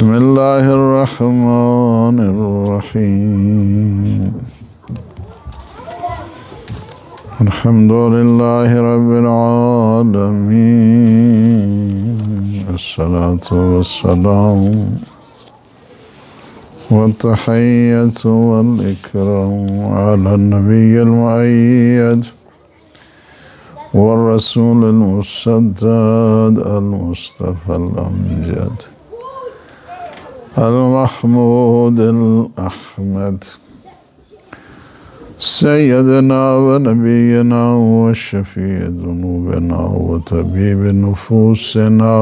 بسم الله الرحمن الرحيم الحمد لله رب العالمين الصلاة والسلام والتحية والإكرام على النبي المؤيد والرسول المسدد المصطفى الأمجد المحمود الأحمد سيدنا ونبينا وشفيع ذنوبنا وطبيب نفوسنا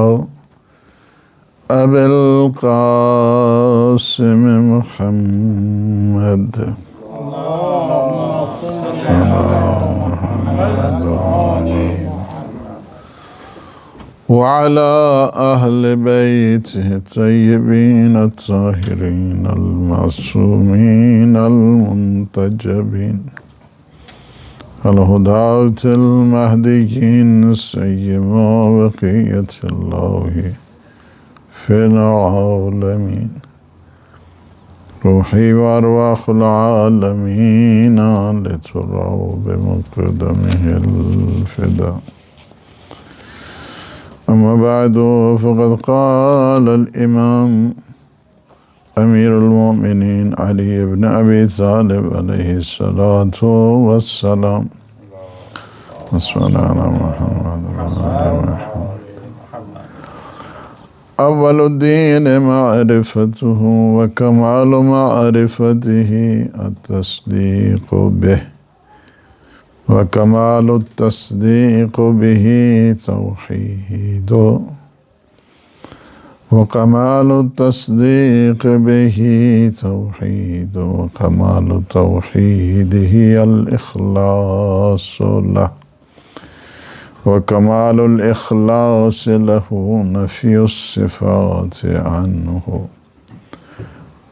أبي القاسم محمد اللهم صل على محمد وعلى أهل بيته الطيبين الطاهرين المعصومين المنتجبين الهداة المهديين سيما بقية الله في العالمين روحي وأرواح العالمين لتروا بمقدمه الفداء. أما بعد فقد قال الإمام أمير المؤمنين علي بن أبي طالب عليه الصلاة والسلام وصلى على محمد أول الدين معرفته وكمال معرفته التصديق به وكمال التصديق به توحيد وكمال التصديق به توحيد وكمال توحيده الإخلاص له وكمال الإخلاص له نفي الصفات عنه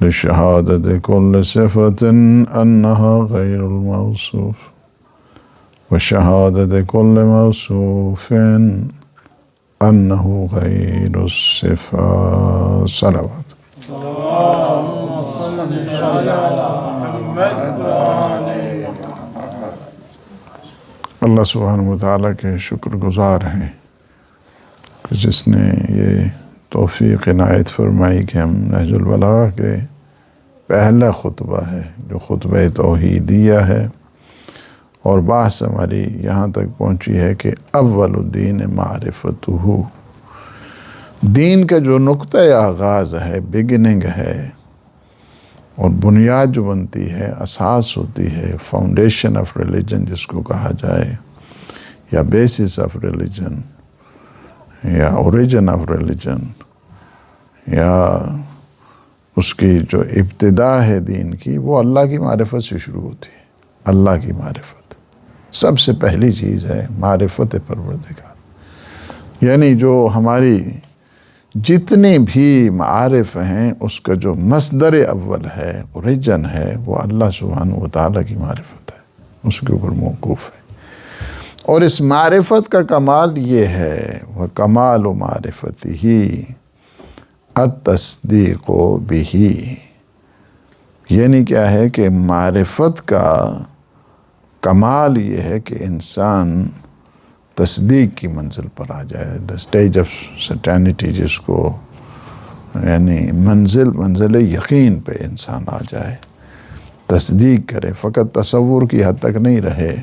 لشهادة كل صفة أنها غير الموصوف وشهادة كل موصوف أنه غير الصفات. صلوات اللهم صل على محمد اللہ سبحانہ وتعالیٰ کے شکر گزار ہیں کہ جس نے یہ توفیق عنایت فرمائی کہ ہم نہج البلاغہ کے پہلا خطبہ ہے جو خطبہ توحیدیہ ہے، اور بحث ہماری یہاں تک پہنچی ہے کہ اول الدین معرفتہ، دین کا جو نقطہ آغاز ہے، بگننگ ہے اور بنیاد جو بنتی ہے، اساس ہوتی ہے، فاؤنڈیشن آف ریلیجن جس کو کہا جائے، یا بیسس آف ریلیجن یا اوریجن آف ریلیجن، یا اس کی جو ابتدا ہے دین کی، وہ اللہ کی معرفت سے شروع ہوتی ہے۔ اللہ کی معرفت سب سے پہلی چیز ہے، معرفت پروردگار، یعنی جو ہماری جتنی بھی معارف ہیں اس کا جو مصدر اول ہے، اوریجن ہے، وہ اللہ سبحانہ وتعالیٰ کی معرفت ہے، اس کے اوپر موقوف ہے۔ اور اس معرفت کا کمال یہ ہے، وہ کمال و معرفتی التصدیق بہ، یعنی کیا ہے کہ معرفت کا کمال یہ ہے کہ انسان تصدیق کی منزل پر آ جائے، the stage of certainty جس کو، یعنی منزل یقین پہ انسان آ جائے، تصدیق کرے، فقط تصور کی حد تک نہیں رہے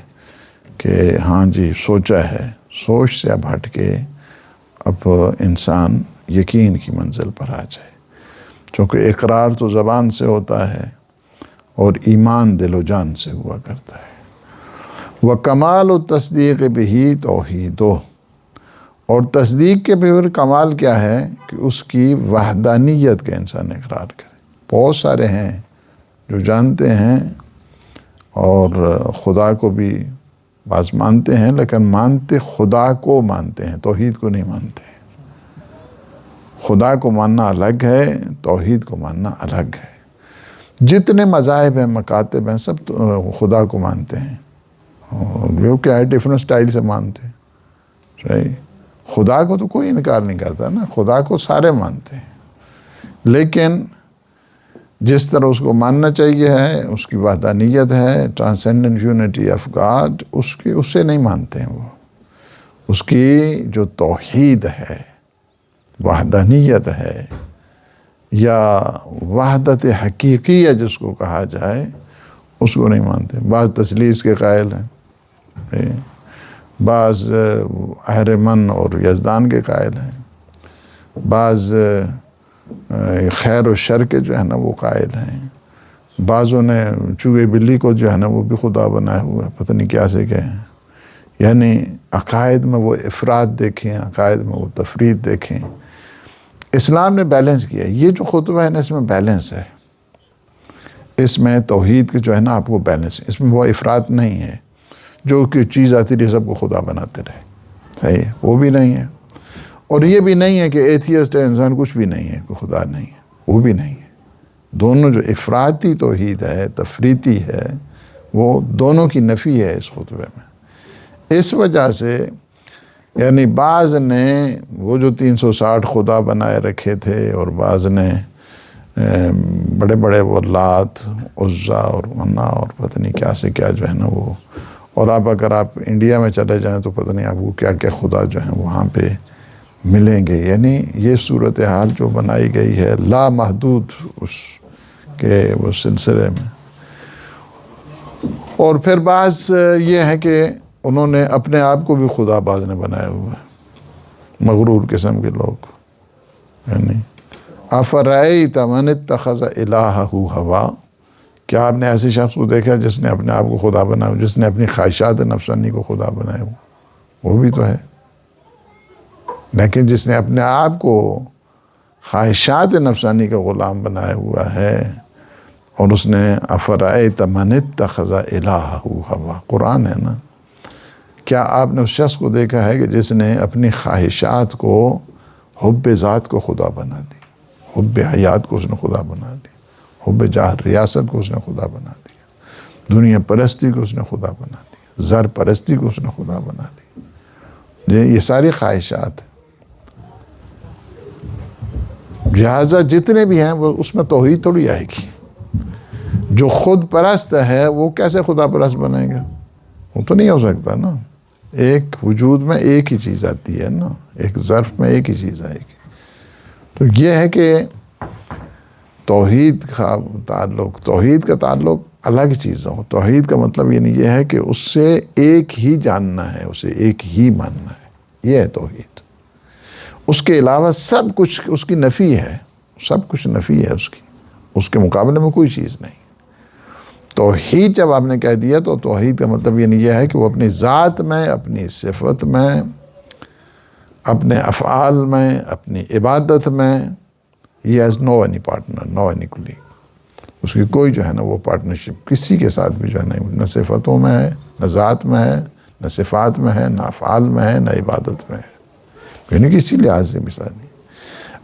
کہ ہاں جی سوچا ہے، سوچ سے اب ہٹ کے اب انسان یقین کی منزل پر آ جائے، چونکہ اقرار تو زبان سے ہوتا ہے اور ایمان دل و جان سے ہوا کرتا ہے۔ وَكَمَالُ التصدیق بِهِ تَوْحِیدُ، اور تصدیق کے پھر کمال کیا ہے کہ اس کی وحدانیت کا انسان اقرار کرے۔ بہت سارے ہیں جو جانتے ہیں اور خدا کو بھی بعض مانتے ہیں، لیکن مانتے خدا کو مانتے ہیں، توحید کو نہیں مانتے ہیں۔ خدا کو ماننا الگ ہے، توحید کو ماننا الگ ہے۔ جتنے مذاہب ہیں، مکاتب ہیں، سب خدا کو مانتے ہیں، جو کیا ہے ڈیفرنٹ سٹائل سے مانتے ہیں، صحیح۔ خدا کو تو کوئی انکار نہیں کرتا نا، خدا کو سارے مانتے ہیں، لیکن جس طرح اس کو ماننا چاہیے ہے، اس کی وحدانیت ہے، ٹرانسینڈنٹ یونٹی آف گاڈ، اس سے نہیں مانتے ہیں وہ. اس کی جو توحید ہے، وحدانیت ہے، یا وحدت حقیقیہ جس کو کہا جائے، اس کو نہیں مانتے. بعض تثلیث کے قائل ہیں، بعض اہرمن اور یزدان کے قائل ہیں، بعض خیر و شر کے جو ہے نا وہ قائل ہیں، بعضوں نے چوہے بلی کو جو ہے نا وہ بھی خدا بنایا ہوا ہے، پتہ نہیں کیا سے کہے ہیں. یعنی عقائد میں وہ افراد دیکھیں، عقائد میں وہ تفرید دیکھیں. اسلام نے بیلنس کیا. یہ جو خطبہ ہے نا، اس میں بیلنس ہے. اس میں توحید کے جو ہے نا آپ کو بیلنس ہے. اس میں وہ افراد نہیں ہے جو کہ چیز آتی رہی سب کو خدا بناتے رہے. صحیح ہے، وہ بھی نہیں ہے. اور یہ بھی نہیں ہے کہ ایتھیسٹ ہے انسان، کچھ بھی نہیں ہے، کوئی خدا نہیں ہے، وہ بھی نہیں ہے. دونوں جو افراطی توحید ہے، تفریطی ہے، وہ دونوں کی نفی ہے اس خطبے میں. اس وجہ سے یعنی بعض نے وہ جو 360 خدا بنائے رکھے تھے، اور بعض نے بڑے بڑے وہ لات، عزا اور منا اور پتہ نہیں کیا سے کیا جو ہے نا وہ. اور اگر آپ انڈیا میں چلے جائیں تو پتہ نہیں آپ کو کیا کیا خدا جو ہیں وہاں پہ ملیں گے. یعنی یہ صورتحال جو بنائی گئی ہے لامحدود اس کے وہ سلسلے میں. اور پھر بعض یہ ہے کہ انہوں نے اپنے آپ کو بھی خدا باز نے بنایا ہوا ہے، مغرور قسم کے لوگ. یعنی افرأیت من اتخذ الہہ ہوا، کیا آپ نے ایسے شخص کو دیکھا جس نے اپنے آپ کو خدا بنایا، جس نے اپنی خواہشات نفسانی کو خدا بنایا ہوا؟ وہ بھی تو ہے. لیکن جس نے اپنے آپ کو خواہشات نفسانی کا غلام بنایا ہوا ہے، اور اس نے افرأیت من اتخذ الہہ ہوا، قرآن ہے نا. کیا آپ نے اس شخص کو دیکھا ہے کہ جس نے اپنی خواہشات کو حب ذات کو خدا بنا دی، حب حیات کو اس نے خدا بنا دی، حب جاہ ریاست کو اس نے خدا بنا دیا، دنیا پرستی کو اس نے خدا بنا دیا، زر پرستی کو اس نے خدا بنا دی. یہ ساری خواہشات ہیں. لہٰذا جتنے بھی ہیں وہ اس میں توحید تھوڑی آئے گی. جو خود پرست ہے وہ کیسے خدا پرست بنے گا؟ وہ تو نہیں ہو سکتا نا. ایک وجود میں ایک ہی چیز آتی ہے نا، ایک ظرف میں ایک ہی چیز آئے گی. تو یہ ہے کہ توحید کا تعلق الگ چیز ہو. توحید کا مطلب یعنی یہ ہے کہ اس سے ایک ہی جاننا ہے، اسے ایک ہی ماننا ہے. یہ ہے توحید. اس کے علاوہ سب کچھ اس کی نفی ہے، سب کچھ نفی ہے اس کی. اس کے مقابلے میں کوئی چیز نہیں. توحید جب آپ نے کہہ دیا تو توحید کا مطلب یعنی یہ ہے کہ وہ اپنی ذات میں، اپنی صفت میں، اپنے افعال میں، اپنی عبادت میں، he has no any partner, no any colleague. اس کی کوئی جو ہے نا وہ پارٹنرشپ کسی کے ساتھ بھی جو ہے نہ صفتوں میں ہے، نہ ذات میں ہے، نہ صفات میں ہے، نہ افعال میں ہے، نہ عبادت میں ہے. یعنی کسی لحاظ سے مثال نہیں.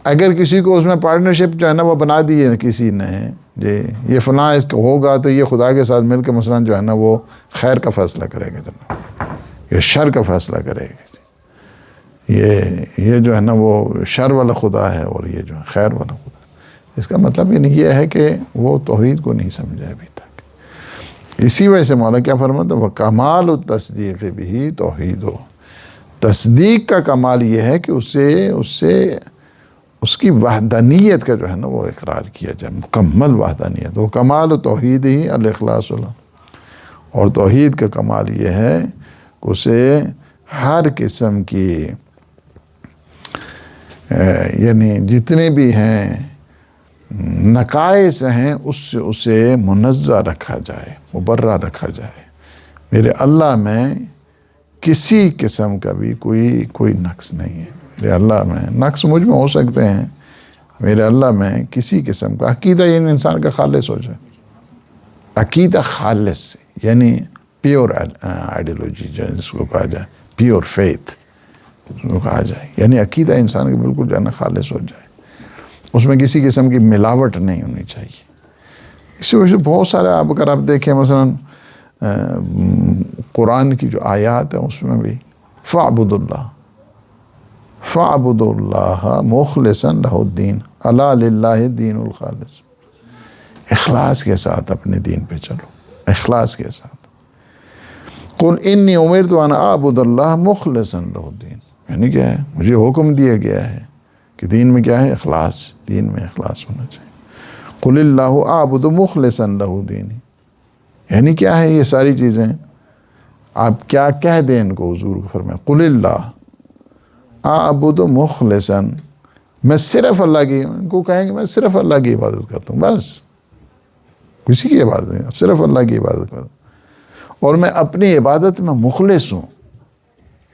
اگر کسی کو اس میں پارٹنرشپ جو ہے نا وہ بنا دی ہے کسی نے، یہ فلاں اس کو ہوگا تو یہ خدا کے ساتھ مل کے مثلا جو ہے نا وہ خیر کا فیصلہ کرے گا جناب، یہ شر کا فیصلہ کرے گا. یہ جو ہے نا وہ شر والا خدا ہے اور یہ جو ہے خیر والا خدا. اس کا مطلب یہ ہے کہ وہ توحید کو نہیں سمجھا ابھی تک. اسی وجہ سے مولا کیا فرماتا ہے، وہ کمال التصدیق بھی توحید ہو. تصدیق کا کمال یہ ہے کہ اس کی وحدانیت کا جو ہے نا وہ اقرار کیا جائے، مکمل وحدانیت. وہ کمال توحید ہی الاخلاص اللہ. اور توحید کا کمال یہ ہے کہ اسے ہر قسم کی یعنی جتنے بھی ہیں نقائص ہیں اس سے اسے منزہ رکھا جائے، مبرہ رکھا جائے. میرے اللہ میں کسی قسم کا بھی کوئی نقص نہیں ہے. میرے اللہ میں نقص مجھ میں ہو سکتے ہیں، میرے اللہ میں کسی قسم کا عقیدہ یعنی انسان کا خالص ہو جائے. عقیدہ خالص یعنی پیور آئیڈیالوجی جس کو کہا جائے، پیور فیتھ اس کو کہا جائے. یعنی عقیدہ انسان کے بالکل جو ہے نا خالص ہو جائے، اس میں کسی قسم کی ملاوٹ نہیں ہونی چاہیے. اسی وجہ سے بہت سارے اگر آپ دیکھیں مثلا قرآن کی جو آیات ہیں اس میں بھی فَاعْبُدُ اللَّهَ فَاعْبُدُوا اللَّهَ مُخْلِصًا لَهُ الدِّينَ أَلَا لِلَّهِ الدِّينُ الْخَالِصُ. اخلاص کے ساتھ اپنے دین پہ چلو، اخلاص کے ساتھ. قُلْ إِنِّي أُمِرْتُ أَنْ أَعْبُدَ اللَّهَ مُخْلِصًا لَهُ الدِّينَ. یعنی کیا ہے؟ مجھے حکم دیا گیا ہے کہ دین میں کیا ہے؟ اخلاص. دین میں اخلاص ہونا چاہیے. قُلِ اللَّهُ أَعْبُدُ مُخْلِصًا لَهُ دِينِ. یعنی کیا ہے یہ ساری چیزیں؟ آپ کیا کہہ دیں ان کو؟ حضور کو فرمائیں قُلِ اللَّهُ أَعْبُدُ مُخْلِصًا، میں صرف اللہ کی، ان کو کہیں گے میں صرف اللہ کی عبادت کرتا ہوں، بس کسی کی عبادت نہیں، صرف اللہ کی عبادت کرتا ہوں، اور میں اپنی عبادت میں مخلص ہوں.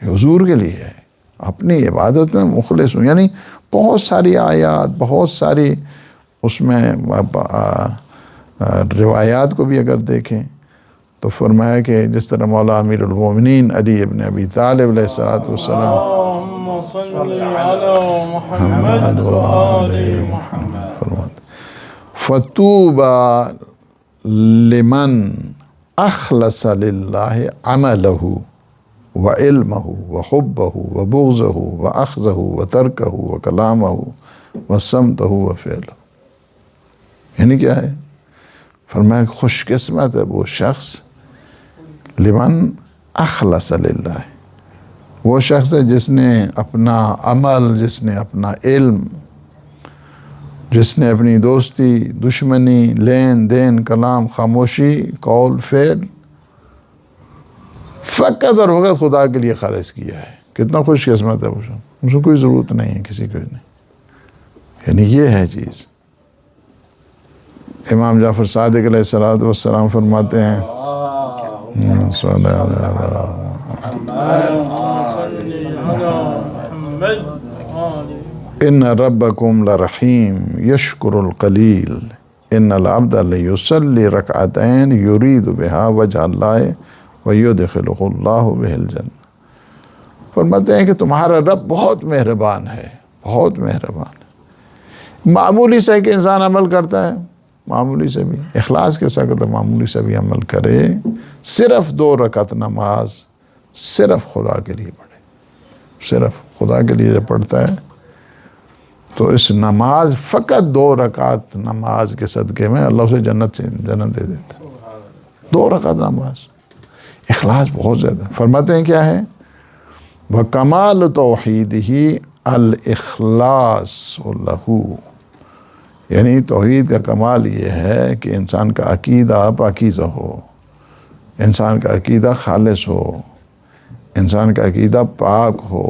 یہ حضور کے لیے ہے، اپنی عبادت میں مخلص ہوں. یعنی بہت ساری آیات، بہت ساری اس میں روایات کو بھی اگر دیکھیں تو فرمایا کہ جس طرح مولا امیر المومنین علی ابن ابی طالب علیہ الصلوۃ والسلام اللهم صل على محمد وآل محمد فرماتے فَطُوبَى لِمَنْ أَخْلَصَ لِلَّهِ عَمَلَهُ وَعِلْمَهُ وَحُبَّهُ وَبُغْضَهُ وَأَخْذَهُ وَتَرْكَهُ وَكَلَامَهُ وَصَمْتَهُ وَفِعْلَهُ. یعنی کیا ہے؟ فرمایا خوش قسمت ہے وہ شخص لمن اخلص للہ، وہ شخص ہے جس نے اپنا عمل، جس نے اپنا علم، جس نے اپنی دوستی، دشمنی، لین دین، کلام، خاموشی، قول، فعل فقط اور فقط خدا کے لیے خالص کیا ہے. کتنا خوش قسمت ہے وہ شخص، اس کو کوئی ضرورت نہیں ہے کسی کو نہیں. یعنی یہ ہے چیز. امام جعفر صادق علیہ الصلوۃ والسلام فرماتے ہیں ان ربکم لرحیم یشکر القلیل ان العبد لیصلی رکعتین یرید بہا وجہ اللہ ویدخلہ اللہ بہ الجنہ. فرماتے ہیں کہ تمہارا رب بہت مہربان ہے، بہت مہربان ہے. معمولی سے کہ انسان عمل کرتا ہے، معمولی سے بھی اخلاص کے ساتھ معمولی سے بھی عمل کرے، صرف 2 رکعت نماز صرف خدا کے لیے پڑھے، صرف خدا کے لیے پڑھتا ہے تو اس نماز، فقط 2 رکعت نماز کے صدقے میں اللہ اسے جنت دے دیتا. 2 رکعت نماز، اخلاص بہت زیادہ. فرماتے ہیں کیا ہے؟ وَكَمَالُ تَوْحِيدِهِ الْإِخْلَاصُ لَهُ. یعنی توحید کا کمال یہ ہے کہ انسان کا عقیدہ پاکیزہ ہو، انسان کا عقیدہ خالص ہو، انسان کا عقیدہ پاک ہو.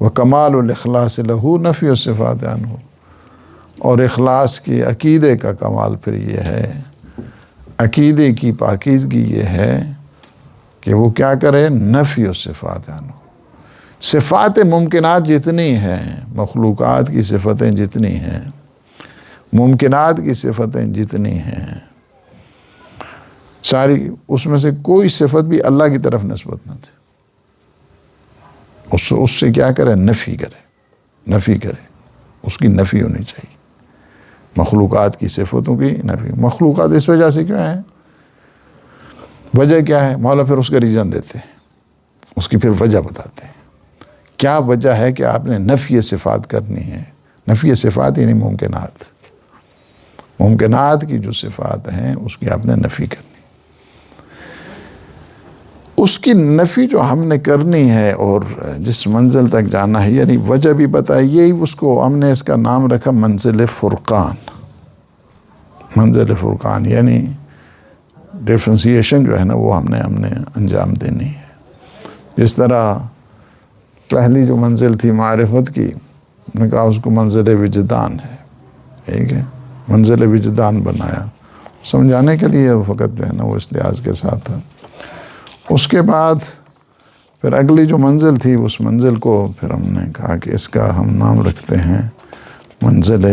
وَكَمَالُ الْإِخْلَاصِ لَهُ نَفْيُ الصِّفَاتِ عَنْهُ. اور اخلاص کی عقیدے کا کمال پھر یہ ہے، عقیدے کی پاکیزگی یہ ہے کہ وہ کیا کرے؟ نفی الصفات عنہ. صفات ممکنات جتنی ہیں، مخلوقات کی صفتیں جتنی ہیں، ممکنات کی صفتیں جتنی ہیں، ساری اس میں سے کوئی صفت بھی اللہ کی طرف نسبت نہ تھی. اس سے کیا کرے؟ نفی کرے، نفی کرے، اس کی نفی ہونی چاہیے. مخلوقات کی صفتوں کی نفی. مخلوقات اس وجہ سے کیوں ہیں؟ وجہ کیا ہے؟ مولا پھر اس کا ریزن دیتے ہیں، اس کی پھر وجہ بتاتے ہیں. کیا وجہ ہے کہ آپ نے نفی صفات کرنی ہے؟ نفی صفات یعنی ممکنات، ممکنات کی جو صفات ہیں اس کی آپ نے نفی کرنی. اس کی نفی جو ہم نے کرنی ہے اور جس منزل تک جانا ہے، یعنی وجہ بھی بتائی. یہی اس کو ہم نے اس کا نام رکھا منزل فرقان. منزل فرقان یعنی ڈیفرنسیشن جو ہے نا وہ ہم نے انجام دینی ہے. جس طرح پہلی جو منزل تھی معرفت کی، نے کہا اس کو منزل وجدان ہے، ٹھیک ہے، منزل وجدان بنایا سمجھانے کے لیے فقط جو ہے نا وہ اس لحاظ کے ساتھ تھا. اس کے بعد پھر اگلی جو منزل تھی اس منزل کو پھر ہم نے کہا کہ اس کا ہم نام رکھتے ہیں منزل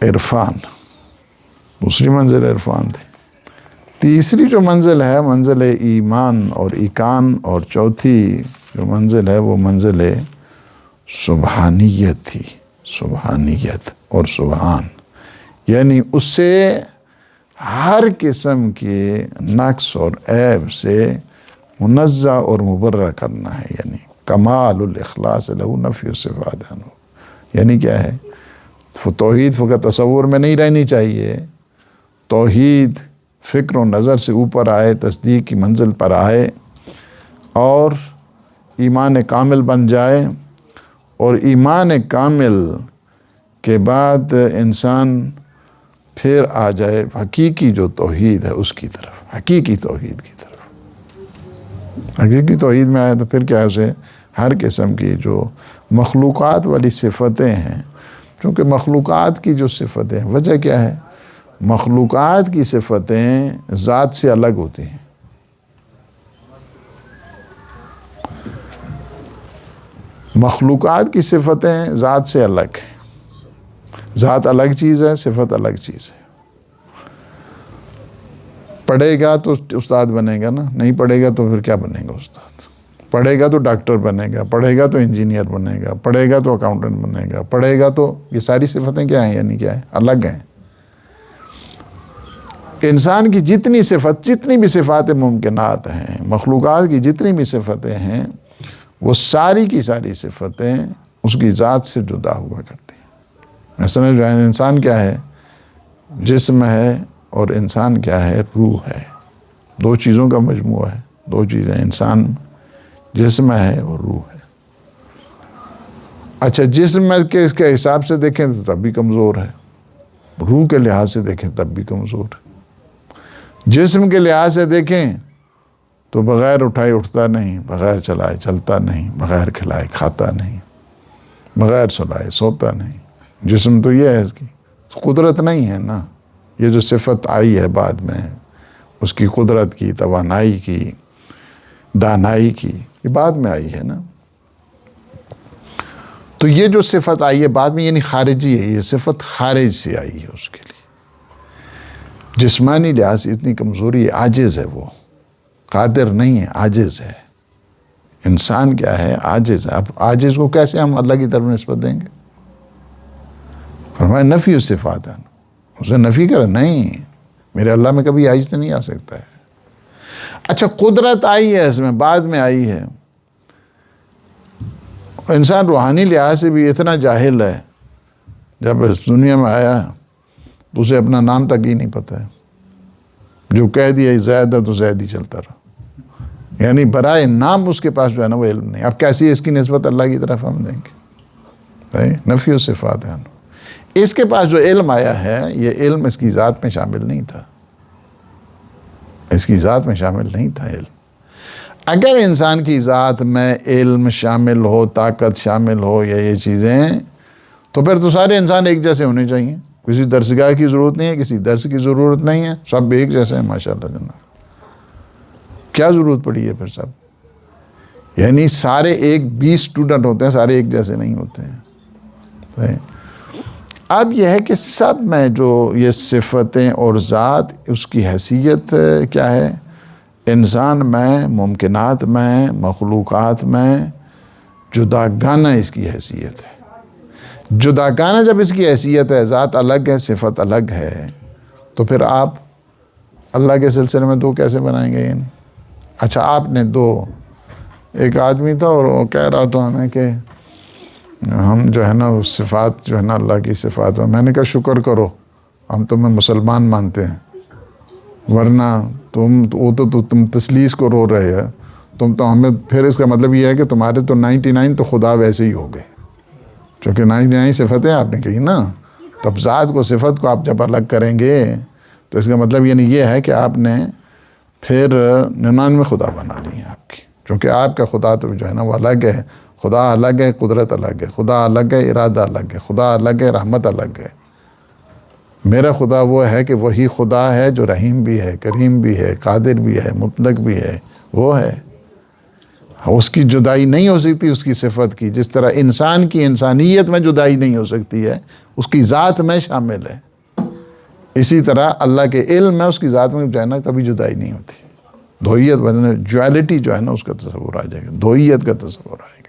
عرفان. دوسری منزل عرفان تھی. تیسری جو منزل ہے منزل ایمان اور ایقان، اور چوتھی جو منزل ہے وہ منزل سبحانیت تھی. سبحانیت اور سبحان یعنی اس سے ہر قسم کے نقص اور عیب سے منزہ اور مبرہ کرنا ہے. یعنی کمال الاخلاص لہو نفی الصفات عنہ. یعنی کیا ہے؟ توحید فقط تصور میں نہیں رہنی چاہیے، توحید فکر و نظر سے اوپر آئے، تصدیق کی منزل پر آئے اور ایمان کامل بن جائے، اور ایمان کامل کے بعد انسان پھر آ جائے حقیقی جو توحید ہے اس کی طرف، حقیقی توحید کی طرف. حقیقی توحید میں آئے تو پھر کیا اسے ہر قسم کی جو مخلوقات والی صفتیں ہیں، چونکہ مخلوقات کی جو صفتیں، وجہ کیا ہے؟ مخلوقات کی صفتیں ذات سے الگ ہوتی ہیں. مخلوقات کی صفتیں ذات سے الگ ہیں. ذات الگ چیز ہے، صفت الگ چیز ہے. پڑھے گا تو استاد بنے گا نا، نہیں پڑھے گا تو پھر کیا بنے گا استاد؟ پڑھے گا تو ڈاکٹر بنے گا، پڑھے گا تو انجینئر بنے گا، پڑھے گا تو اکاؤنٹنٹ بنے گا، پڑھے گا تو یہ ساری صفتیں کیا ہیں؟ یعنی کیا ہے؟ الگ ہیں. انسان کی جتنی بھی صفات ممکنات ہیں، مخلوقات کی جتنی بھی صفتیں ہیں، وہ ساری کی ساری صفتیں اس کی ذات سے جدا ہوا کرتی ہیں. مثلا جو ہے انسان کیا ہے؟ جسم ہے، اور انسان کیا ہے؟ روح ہے. دو چیزوں کا مجموعہ ہے، دو چیزیں، انسان جسم ہے اور روح ہے. اچھا، جسم کے اس کے حساب سے دیکھیں تو تب بھی کمزور ہے، روح کے لحاظ سے دیکھیں تب بھی کمزور ہے. جسم کے لحاظ سے دیکھیں تو بغیر اٹھائے اٹھتا نہیں، بغیر چلائے چلتا نہیں، بغیر کھلائے کھاتا نہیں، بغیر سلائے سوتا نہیں. جسم تو یہ ہے، اس کی قدرت نہیں ہے نا. یہ جو صفت آئی ہے بعد میں، اس کی قدرت کی، توانائی کی، دانائی کی، یہ بعد میں آئی ہے نا. تو یہ جو صفت آئی ہے بعد میں، یعنی خارجی ہے، یہ صفت خارج سے آئی ہے اس کے لیے. جسمانی لحاظ سے اتنی کمزوری ہے، عاجز ہے، وہ قادر نہیں ہے، عاجز ہے. انسان کیا ہے؟ عاجز ہے. اب عاجز کو کیسے ہم اللہ کی طرف نسبت دیں گے؟ فرمایا نفی الصفات، اسے نفی کرا، نہیں، میرے اللہ میں کبھی عاجز نہیں آ سکتا ہے. اچھا، قدرت آئی ہے اس میں، بعد میں آئی ہے. انسان روحانی لحاظ سے بھی اتنا جاہل ہے، جب اس دنیا میں آیا تو اسے اپنا نام تک ہی نہیں پتہ ہے. جو کہہ دیا زید ہے تو زید ہی چلتا رہا، یعنی برائے نام اس کے پاس جو ہے نا وہ علم نہیں. اب کیسی اس کی نسبت اللہ کی طرف ہم دیں گے؟ نفی الصفات ہے. اس کے پاس جو علم آیا ہے، یہ علم اس کی ذات میں شامل نہیں تھا، اس کی ذات میں شامل نہیں تھا علم. اگر انسان کی ذات میں علم شامل ہو، طاقت شامل ہو، یا یہ چیزیں، تو پھر تو سارے انسان ایک جیسے ہونے چاہیے. کسی درسگاہ کی ضرورت نہیں ہے، کسی درس کی ضرورت نہیں ہے، سب ایک جیسے ہیں ماشاءاللہ جناب. کیا ضرورت پڑی ہے پھر سب؟ یعنی سارے 20 اسٹوڈنٹ ہوتے ہیں، سارے ایک جیسے نہیں ہوتے ہیں. اب یہ ہے کہ سب میں جو یہ صفتیں اور ذات، اس کی حیثیت کیا ہے؟ انسان میں، ممکنات میں، مخلوقات میں جداگانہ اس کی حیثیت ہے. جداگانہ جب اس کی حیثیت ہے، ذات الگ ہے، صفت الگ ہے، تو پھر آپ اللہ کے سلسلے میں دو کیسے بنائیں گے؟ یعنی اچھا، آپ نے دو، ایک آدمی تھا اور وہ کہہ رہا تھا ہمیں کہ ہم جو ہے نا صفات جو ہے نا اللہ کی صفات میں نے کہا شکر کرو، ہم تمہیں مسلمان مانتے ہیں، ورنہ تم تثلیث کو رو رہے ہیں، تم تو ہمیں، پھر اس کا مطلب یہ ہے کہ تمہارے تو 99 تو خدا ویسے ہی ہو گئے، چونکہ 99 صفتیں آپ نے کہی نا. تو اب ذات کو، صفت کو آپ جب الگ کریں گے تو اس کا مطلب یعنی یہ ہے کہ آپ نے پھر 99 خدا بنا لی ہیں آپ کی، چونکہ آپ کا خدا تو جو ہے نا وہ الگ ہے. خدا الگ ہے، قدرت الگ ہے، خدا الگ ہے، ارادہ الگ ہے، خدا الگ ہے، رحمت الگ ہے. میرا خدا وہ ہے کہ وہی خدا ہے جو رحیم بھی ہے، کریم بھی ہے، قادر بھی ہے، مطلق بھی ہے، وہ ہے. اس کی جدائی نہیں ہو سکتی اس کی صفت کی، جس طرح انسان کی انسانیت میں جدائی نہیں ہو سکتی ہے، اس کی ذات میں شامل ہے. اسی طرح اللہ کے علم میں، اس کی ذات میں جو ہے نا کبھی جدائی نہیں ہوتی. دوئیت بدلنے، جوالٹی جو ہے نا اس کا تصور آ جائے گا، دوئیت کا تصور آئے گا.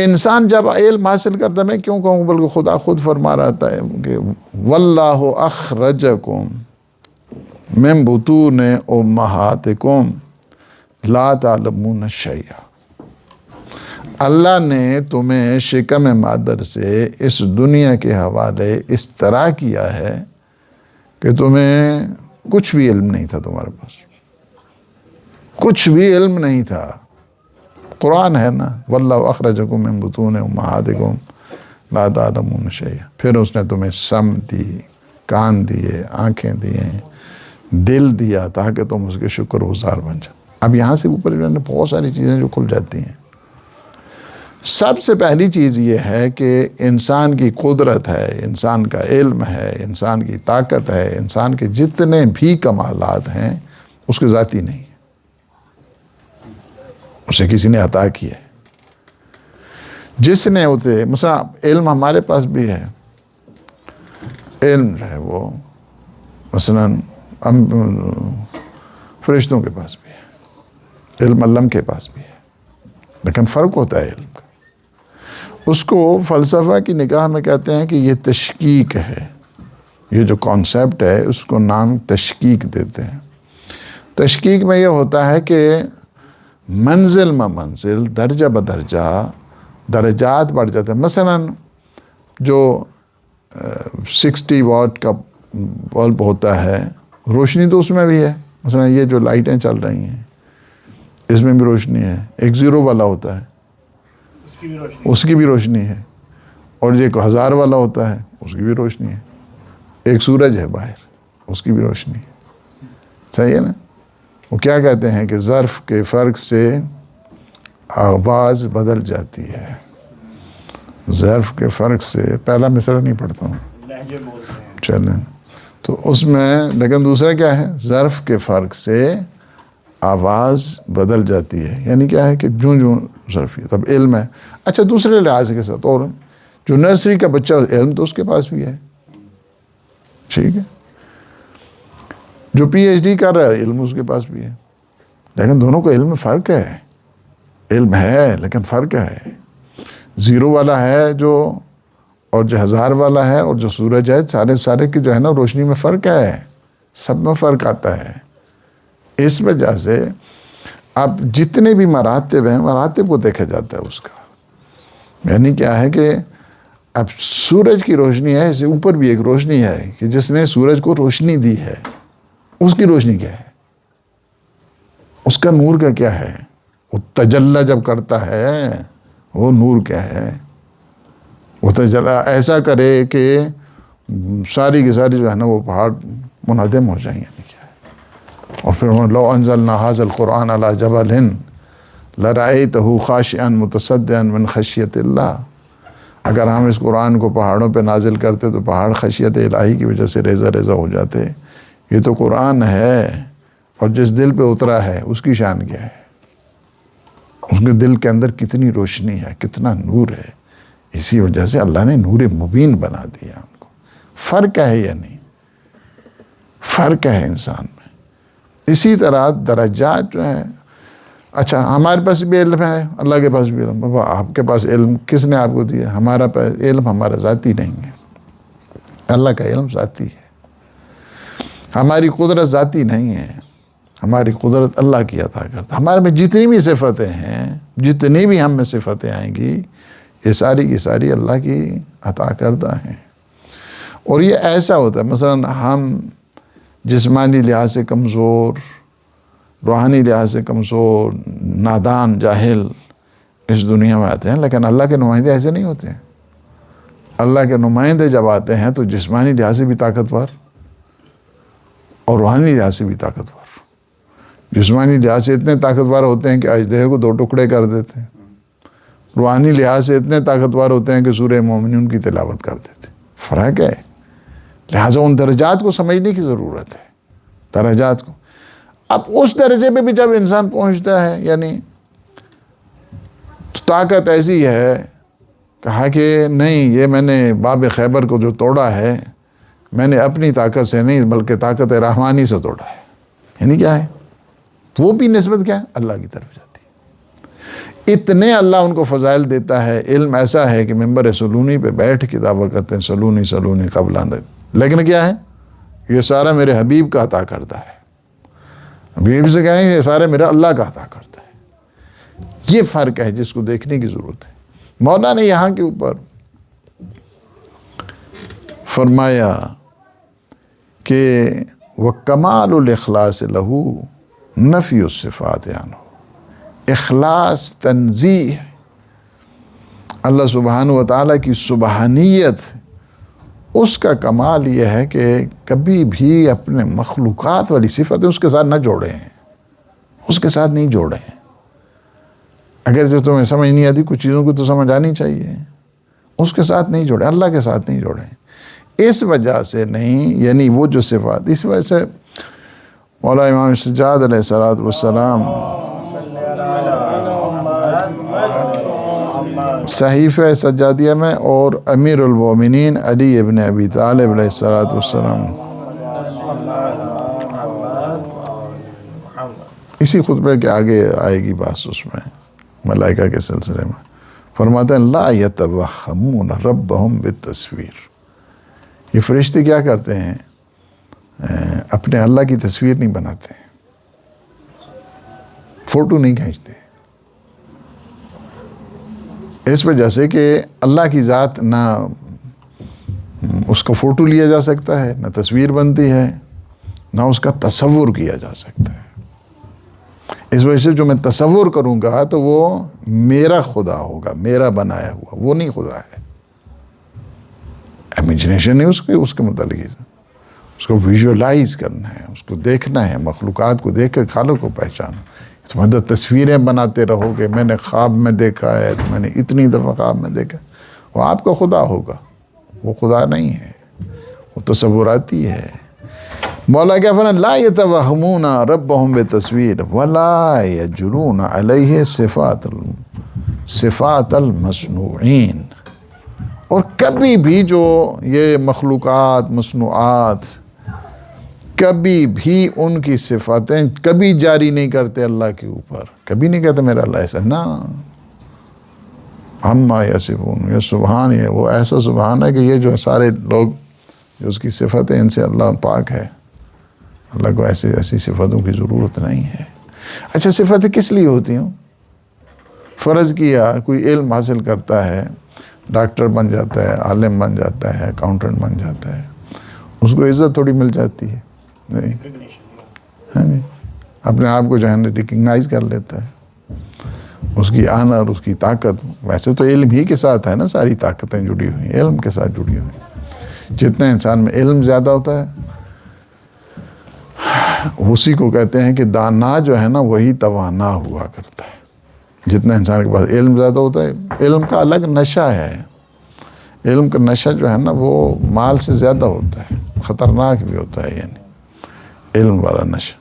انسان جب علم حاصل کرتا، میں کیوں کہوں بلکہ خدا خود فرما رہا ہے کہ واللہ اخرجکم من بطون امہاتکم لا تعلمون شیئا، اللہ نے تمہیں شکم مادر سے اس دنیا کے حوالے اس طرح کیا ہے کہ تمہیں کچھ بھی علم نہیں تھا، تمہارے پاس کچھ بھی علم نہیں تھا۔ قرآن ہے نا، واللہ اخرجکم من بطون امہاتکم لا تعلمون شیئا، پھر اس نے تمہیں سم دی، کان دیے، آنکھیں دیے، دل دیا تاکہ تم اس کے شکر گزار بن جاؤ۔ اب یہاں سے اوپر بہت ساری چیزیں جو کھل جاتی ہیں۔ سب سے پہلی چیز یہ ہے کہ انسان کی قدرت ہے، انسان کا علم ہے، انسان کی طاقت ہے، انسان کے جتنے بھی کمالات ہیں اس کے ذاتی نہیں، اسے کسی نے عطا کیا ہے۔ جس نے ہوتے مثلا علم ہمارے پاس بھی ہے، علم ہے وہ مثلا فرشتوں کے پاس بھی ہے، علم علم کے پاس بھی ہے، لیکن فرق ہوتا ہے علم کا۔ اس کو فلسفہ کی نگاہ میں کہتے ہیں کہ یہ تشکیک ہے، یہ جو کانسیپٹ ہے اس کو نام تشکیک دیتے ہیں۔ تشکیک میں یہ ہوتا ہے کہ منزل منزل، درجہ بدرجہ درجات بڑھ جاتے ہیں۔ مثلا جو 60 واٹ کا بلب ہوتا ہے، روشنی تو اس میں بھی ہے، مثلا یہ جو لائٹیں چل رہی ہیں اس میں بھی روشنی ہے۔ ایک 0 والا ہوتا ہے، اس کی بھی روشنی ہے، اور یہ 1000 والا ہوتا ہے، اس کی بھی روشنی ہے۔ ایک سورج ہے باہر، اس کی بھی روشنی ہے، صحیح ہے نا؟ وہ کیا کہتے ہیں کہ ظرف کے فرق سے آواز بدل جاتی ہے۔ ظرف کے فرق سے، پہلا مصرع نہیں پڑھتا ہوں چلیں، تو اس میں لیکن دوسرا کیا ہے، ظرف کے فرق سے آواز بدل جاتی ہے، یعنی کیا ہے کہ جوں ظرفیت۔ اب علم ہے، اچھا دوسرے لحاظ کے ساتھ، اور جو نرسری کا بچہ علم تو اس کے پاس بھی ہے، ٹھیک ہے، جو پی ایچ ڈی کر رہا ہے علم اس کے پاس بھی ہے، لیکن دونوں کو علم میں فرق ہے۔ علم ہے لیکن فرق ہے، 0 والا ہے جو، اور جو 1000 والا ہے، اور جو سورج ہے، سارے کی جو ہے نا روشنی میں فرق ہے، سب میں فرق آتا ہے۔ اس وجہ سے اب جتنے بھی مراتب ہیں، مراتب کو دیکھا جاتا ہے اس کا، یعنی کیا ہے کہ اب سورج کی روشنی ہے، اس سے اوپر بھی ایک روشنی ہے کہ جس نے سورج کو روشنی دی ہے، اس کی روشنی کیا ہے، اس کا نور کا کیا ہے، وہ تجلی جب کرتا ہے وہ نور کیا ہے، وہ تجلی ایسا کرے کہ ساری کی ساری جو ہے نا وہ پہاڑ منہدم ہو جائیں، یعنی کیا ہے۔ اور پھر لو انزلنا ھذا القرآن علی جبل لرأیتہ خاشعا متصدعا من خشیت اللہ، اگر ہم اس قرآن کو پہاڑوں پہ نازل کرتے تو پہاڑ خشیت الہی کی وجہ سے ریزہ ریزہ ہو جاتے۔ یہ تو قرآن ہے، اور جس دل پہ اترا ہے اس کی شان کیا ہے، اس کے دل کے اندر کتنی روشنی ہے، کتنا نور ہے۔ اسی وجہ سے اللہ نے نور مبین بنا دیا ان کو۔ فرق ہے یا نہیں؟ فرق ہے انسان میں۔ اسی طرح درجات جو ہیں، اچھا ہمارے پاس بھی علم ہے، اللہ کے پاس بھی علم، بابا آپ کے پاس علم کس نے آپ کو دیا؟ ہمارا علم ہمارا ذاتی نہیں ہے، اللہ کا علم ذاتی ہے۔ ہماری قدرت ذاتی نہیں ہے، ہماری قدرت اللہ کی عطا کرتا۔ ہمارے میں جتنی بھی صفتیں ہیں، جتنی بھی ہم میں صفتیں آئیں گی، یہ ساری کی ساری اللہ کی عطا کردہ ہیں۔ اور یہ ایسا ہوتا ہے، مثلا ہم جسمانی لحاظ سے کمزور، روحانی لحاظ سے کمزور، نادان، جاہل اس دنیا میں آتے ہیں، لیکن اللہ کے نمائندے ایسے نہیں ہوتے ہیں۔ اللہ کے نمائندے جب آتے ہیں تو جسمانی لحاظ سے بھی طاقتور اور روحانی لحاظ سے بھی طاقتور۔ جسمانی لحاظ سے اتنے طاقتور ہوتے ہیں کہ اژدہے کو 2 ٹکڑے کر دیتے ہیں، روحانی لحاظ سے اتنے طاقتور ہوتے ہیں کہ سورہ مومنون کی تلاوت کر دیتے ہیں۔ فرق ہے، لہٰذا ان درجات کو سمجھنے کی ضرورت ہے، درجات کو۔ اب اس درجے پہ بھی جب انسان پہنچتا ہے، یعنی تو طاقت ایسی ہے، کہا کہ نہیں یہ میں نے باب خیبر کو جو توڑا ہے، میں نے اپنی طاقت سے نہیں بلکہ طاقت رحمانی سے توڑا ہے۔ یعنی کیا ہے، وہ بھی نسبت کیا ہے، اللہ کی طرف جاتی ہے۔ اتنے اللہ ان کو فضائل دیتا ہے، علم ایسا ہے کہ ممبر سلونی پہ بیٹھ کے دعویٰ کرتے ہیں سلونی سلونی قبل اندر، لیکن کیا ہے، یہ سارا میرے حبیب کا عطا کرتا ہے۔ بیوی سے کہیں یہ سارے میرا اللہ کا عطا کرتا ہے. یہ فرق ہے جس کو دیکھنے کی ضرورت ہے. مولا نے یہاں کے اوپر فرمایا کہ وَكَمَالُ الْإِخْلَاصِ لَهُ نَفْيُ الصِّفَاتِ عَنْهُ. اخلاص تنزیہ اللہ سبحانہ و تعالیٰ کی سبحانیت، اس کا کمال یہ ہے کہ کبھی بھی اپنے مخلوقات والی صفتیں اس کے ساتھ نہ جوڑیں، اس کے ساتھ نہیں جوڑیں. اگر جو تمہیں سمجھ نہیں آتی کچھ چیزوں کو تو سمجھ آنی چاہیے، اس کے ساتھ نہیں جوڑیں، اللہ کے ساتھ نہیں جوڑیں. اس وجہ سے نہیں، یعنی وہ جو صفات، اس وجہ سے مولا امام سجاد علیہ السلام صحیفہ سجادیہ میں اور امیر المومنین علی ابن ابی طالب علیہ السلام اسی خطبے کے آگے آئے گی بات اس میں ملائکہ کے سلسلے میں، فرماتے ہیں لا یتوہمون ربہم بالتصویر. یہ فرشتے کیا کرتے ہیں؟ اپنے اللہ کی تصویر نہیں بناتے، فوٹو نہیں کھینچتے. اس وجہ سے کہ اللہ کی ذات نہ اس کا فوٹو لیا جا سکتا ہے، نہ تصویر بنتی ہے، نہ اس کا تصور کیا جا سکتا ہے. اس وجہ سے جو میں تصور کروں گا تو وہ میرا خدا ہوگا، میرا بنایا ہوا، وہ نہیں خدا ہے. امیجنیشن ہے اس کے متعلق، اس کو ویژولائز کرنا ہے، اس کو دیکھنا ہے، مخلوقات کو دیکھ کر خالق کو پہچانا. اس مطلب تصویریں بناتے رہو کہ میں نے خواب میں دیکھا ہے، میں نے اتنی دفعہ خواب میں دیکھا، وہ آپ کا خدا ہوگا، وہ خدا نہیں ہے، وہ تصوراتی ہے. مولا کیا فرمایا لا یتوہمون ربہم بتصویر ولا یجرون علیہ صفات المصنوعین. اور کبھی بھی جو یہ مخلوقات مصنوعات کبھی بھی ان کی صفاتیں کبھی جاری نہیں کرتے اللہ کے اوپر، کبھی نہیں کہتے میرا اللہ ایسا، نہ. عما یصفون، یہ سبحان ہے، وہ ایسا سبحان ہے کہ یہ جو سارے لوگ جو اس کی صفتیں ان سے اللہ پاک ہے، اللہ کو ایسی صفتوں کی ضرورت نہیں ہے. اچھا صفتیں کس لیے ہوتی ہیں؟ فرض کیا کوئی علم حاصل کرتا ہے، ڈاکٹر بن جاتا ہے، عالم بن جاتا ہے، اکاؤنٹنٹ بن جاتا ہے، اس کو عزت تھوڑی مل جاتی ہے؟ نہیں. ہاں جی، اپنے آپ کو جو ہے نا ریکگنائز کر لیتا ہے، اس کی آنر، اس کی طاقت. ویسے تو علم ہی کے ساتھ ہے نا ساری طاقتیں جڑی ہوئی، علم کے ساتھ جڑی ہوئی. جتنا انسان میں علم زیادہ ہوتا ہے اسی کو کہتے ہیں کہ دانا جو ہے نا وہی توانا ہوا کرتا ہے. جتنا انسان کے پاس علم زیادہ ہوتا ہے، علم کا الگ نشہ ہے، علم کا نشہ جو ہے نا وہ مال سے زیادہ ہوتا ہے، خطرناک بھی ہوتا ہے، یعنی علم والا نشہ.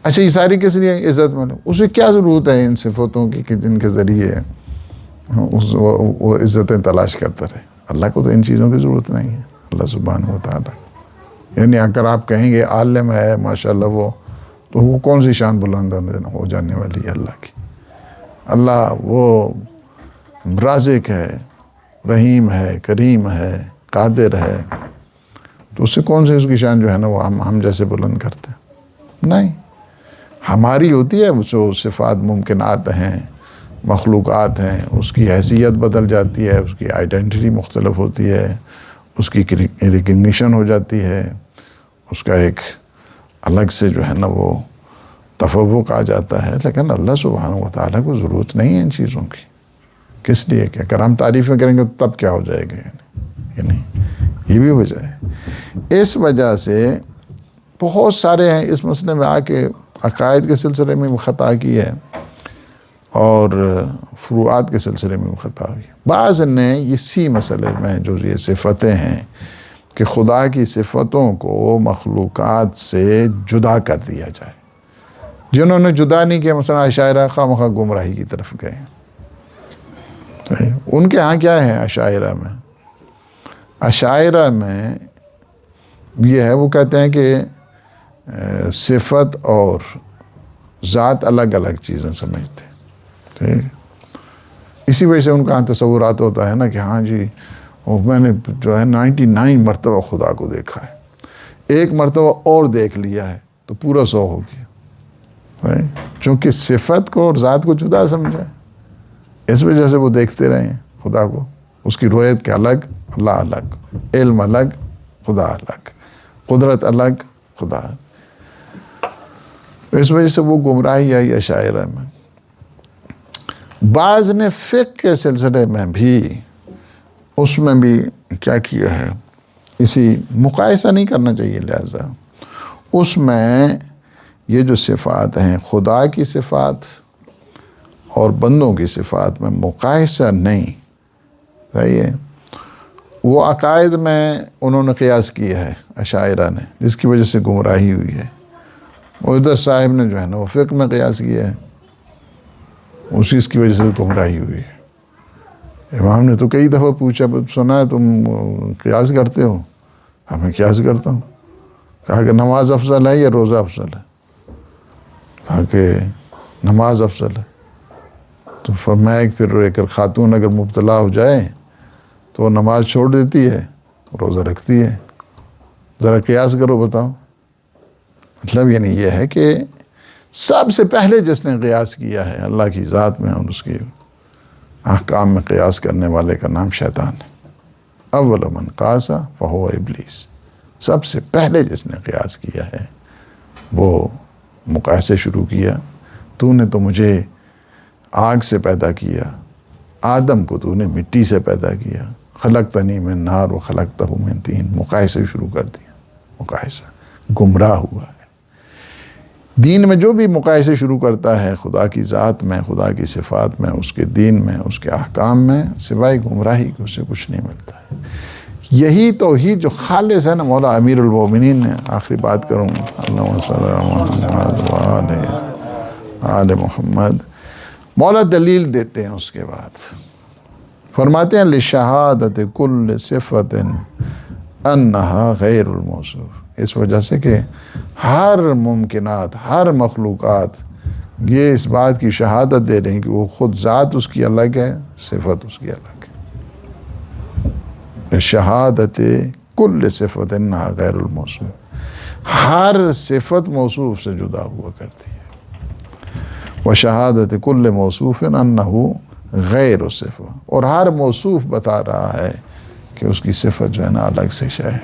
اچھا یہ ساری کس لیے عزت میں؟ اسے کیا ضرورت ہے ان صفتوں کی کہ جن کے ذریعے وہ عزتیں تلاش کرتا رہے؟ اللہ کو تو ان چیزوں کی ضرورت نہیں ہے، اللہ سبحانہ و تعالیٰ. یعنی اگر آپ کہیں گے عالم ہے ماشاءاللہ وہ، تو وہ کون سی شان بلند ہو جانے والی ہے اللہ کی؟ اللہ وہ رازق ہے، رحیم ہے، کریم ہے، قادر ہے، تو اس سے کون سی اس کی شان جو ہے نا وہ ہم جیسے بلند کرتے ہیں؟ نہیں. ہماری ہوتی ہے جو صفات ممکنات ہیں، مخلوقات ہیں، اس کی حیثیت بدل جاتی ہے، اس کی آئیڈینٹی مختلف ہوتی ہے، اس کی ریکگنیشن ہو جاتی ہے، اس کا ایک الگ سے جو ہے نا وہ تفوق آ جاتا ہے. لیکن اللہ سبحانہ و تعالیٰ کو ضرورت نہیں ہے ان چیزوں کی. کس لیے کہ اگر ہم تعریفیں کریں گے تو تب کیا ہو جائے گا؟ یعنی یہ بھی ہو جائے. اس وجہ سے بہت سارے ہیں اس مسئلے میں آ کے عقائد کے سلسلے میں خطا کی ہے اور فروعات کے سلسلے میں خطا ہوئی. بعض نے اسی مسئلے میں جو یہ صفتیں ہیں کہ خدا کی صفتوں کو مخلوقات سے جدا کر دیا جائے، جنہوں نے جدا نہیں کیا، مثلا اشاعرہ خواہ گمراہی کی طرف گئے. ان کے ہاں کیا ہے اشاعرہ میں؟ اشاعرہ میں یہ ہے، وہ کہتے ہیں کہ صفت اور ذات الگ الگ چیزیں سمجھتے ہیں. ٹھیک، اسی وجہ سے ان کا تصورات ہوتا ہے نا کہ ہاں جی میں نے جو ہے 99 مرتبہ خدا کو دیکھا ہے، ایک مرتبہ اور دیکھ لیا ہے تو پورا 100 ہو گیا. چونکہ صفت کو اور ذات کو جدا سمجھا ہے، اس وجہ سے وہ دیکھتے رہے ہیں خدا کو، اس کی رویت کے الگ، اللہ الگ، علم الگ، خدا الگ، قدرت الگ، خدا الگ۔ اس وجہ سے وہ گمراہی آئی اشاعرہ میں۔ بعض نے فقہ کے سلسلے میں بھی اس میں بھی کیا کیا ہے، اسی مقایسہ نہیں کرنا چاہیے، لہذا اس میں یہ جو صفات ہیں خدا کی صفات اور بندوں کی صفات میں مقایسہ نہیں، صحیح ہے۔ وہ عقائد میں انہوں نے قیاس کیا ہے اشاعرہ نے، جس کی وجہ سے گمراہی ہوئی ہے۔ اور ادھر صاحب نے جو ہے نا وہ فقہ میں قیاس کیا ہے، اسی کی وجہ سے گمراہی ہوئی ہے۔ امام نے تو کئی دفعہ پوچھا، سنا ہے تم قیاس کرتے ہو؟ میں قیاس کرتا ہوں۔ کہا کہ نماز افضل ہے یا روزہ افضل ہے؟ کہا کہ نماز افضل ہے۔ تو فرمایا کہ پھر ایک خاتون اگر مبتلا ہو جائے تو وہ نماز چھوڑ دیتی ہے، روزہ رکھتی ہے، ذرا قیاس کرو بتاؤ۔ مطلب یعنی یہ ہے کہ سب سے پہلے جس نے قیاس کیا ہے اللہ کی ذات میں اور اس کی احکام میں قیاس کرنے والے کا نام شیطان ہے۔ اول من قاس فہو ابلیس، سب سے پہلے جس نے قیاس کیا ہے وہ مقایسے شروع کیا۔ تو نے تو مجھے آگ سے پیدا کیا، آدم کو تو نے مٹی سے پیدا کیا، خلقتنی من نار و خلقتہ من طین، مقایسے شروع کر دیا۔ مقایسہ گمراہ ہوا ہے۔ دین میں جو بھی مقایسے شروع کرتا ہے خدا کی ذات میں، خدا کی صفات میں، اس کے دین میں، اس کے احکام میں، سوائے گمراہی کے اسے کچھ نہیں ملتا ہے۔ یہی توحید جو خالص ہے نا، مولا امیر المومنین نے، آخری بات کروں اللہم صلی اللہ علیہ وآلہ آل محمد، مولا دلیل دیتے ہیں اس کے بعد، فرماتے ہیں لشہادت کل صفت انہا غیر الموصوف، اس وجہ سے کہ ہر ممکنات، ہر مخلوقات یہ اس بات کی شہادت دے رہے ہیں کہ وہ خود ذات اس کی الگ ہے، صفت اس کی الگ ہے۔ شہادت کل صفت انہا غیر الموصوف، ہر صفت موصوف سے جدا ہوا کرتی ہے۔ وشہادت کل موصوف انہو غیر صفت، اور ہر موصوف بتا رہا ہے کہ اس کی صفت جو ہے نا الگ سے شے ہے،